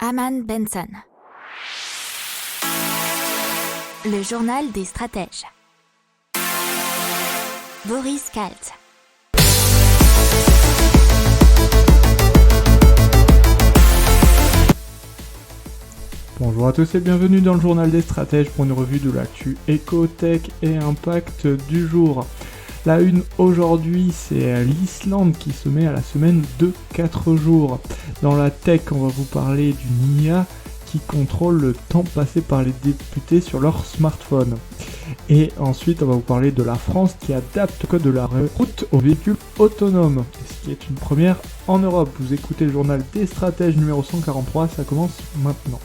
Aman Benson. Le journal des stratèges. Boris Kalt. Bonjour à tous et bienvenue dans le journal des stratèges pour une revue de l'actu éco-tech et impact du jour. La une aujourd'hui, c'est l'Islande qui se met à la semaine de 4 jours. Dans la tech, on va vous parler d'une IA qui contrôle le temps passé par les députés sur leur smartphone. Et ensuite, on va vous parler de la France qui adapte le code de la route aux véhicules autonomes, ce qui est une première en Europe. Vous écoutez le journal des stratèges numéro 143, ça commence maintenant.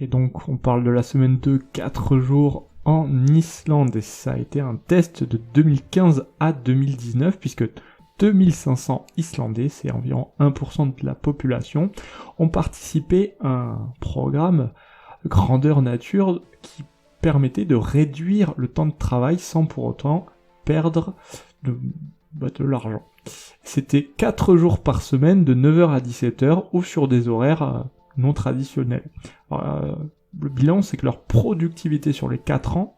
Et donc on parle de la semaine de 4 jours en Islande et ça a été un test de 2015 à 2019 puisque 2500 Islandais, c'est environ 1% de la population, ont participé à un programme grandeur nature qui permettait de réduire le temps de travail sans pour autant perdre de l'argent. C'était 4 jours par semaine de 9h à 17h ou sur des horaires non traditionnels. Alors, le bilan, c'est que leur productivité sur les 4 ans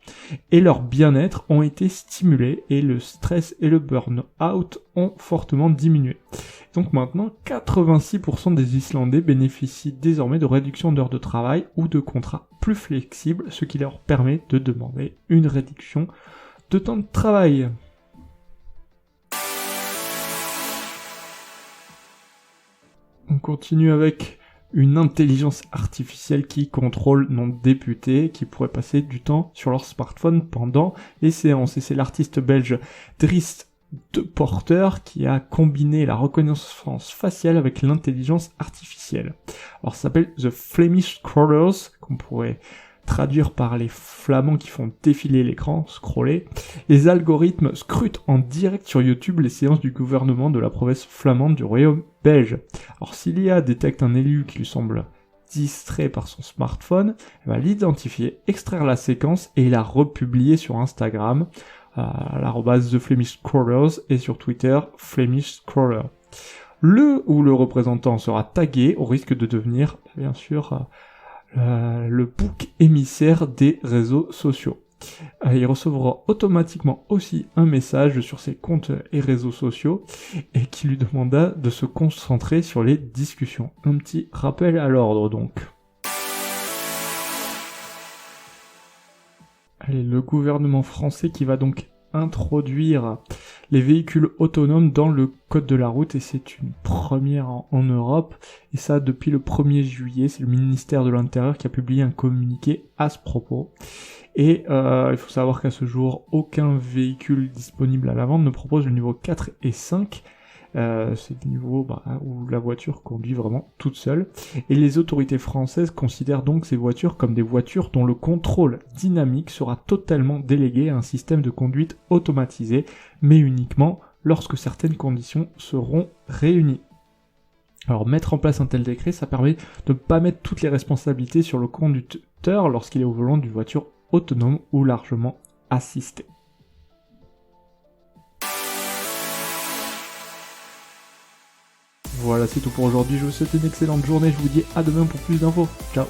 et leur bien-être ont été stimulés et le stress et le burn-out ont fortement diminué. Donc maintenant, 86% des Islandais bénéficient désormais de réduction d'heures de travail ou de contrats plus flexibles, ce qui leur permet de demander une réduction de temps de travail. On continue avec une intelligence artificielle qui contrôle nos députés qui pourraient passer du temps sur leur smartphone pendant les séances. Et c'est l'artiste belge Dries Depoorter qui a combiné la reconnaissance faciale avec l'intelligence artificielle. Alors ça s'appelle The Flemish Scrollers, qu'on pourrait traduire par les flamands qui font défiler l'écran, scroller. Les algorithmes scrutent en direct sur YouTube les séances du gouvernement de la province flamande du royaume belge. Alors si l'IA détecte un élu qui lui semble distrait par son smartphone, elle va l'identifier, extraire la séquence et la republier sur Instagram, à l'arobase The Flemish Scrollers et sur Twitter Flemish Scroller. Le ou le représentant sera tagué au risque de devenir, bien sûr, le bouc émissaire des réseaux sociaux. Il recevra automatiquement aussi un message sur ses comptes et réseaux sociaux et qui lui demanda de se concentrer sur les discussions. Un petit rappel à l'ordre donc. Allez, le gouvernement français qui va donc introduire les véhicules autonomes dans le code de la route et c'est une première en Europe et ça depuis le 1er juillet, c'est le ministère de l'Intérieur qui a publié un communiqué à ce propos et il faut savoir qu'à ce jour aucun véhicule disponible à la vente ne propose le niveau 4 et 5. C'est le niveau où la voiture conduit vraiment toute seule. Et les autorités françaises considèrent donc ces voitures comme des voitures dont le contrôle dynamique sera totalement délégué à un système de conduite automatisé, mais uniquement lorsque certaines conditions seront réunies. Alors mettre en place un tel décret, ça permet de ne pas mettre toutes les responsabilités sur le conducteur lorsqu'il est au volant d'une voiture autonome ou largement assistée. Voilà, c'est tout pour aujourd'hui. Je vous souhaite une excellente journée. Je vous dis à demain pour plus d'infos. Ciao.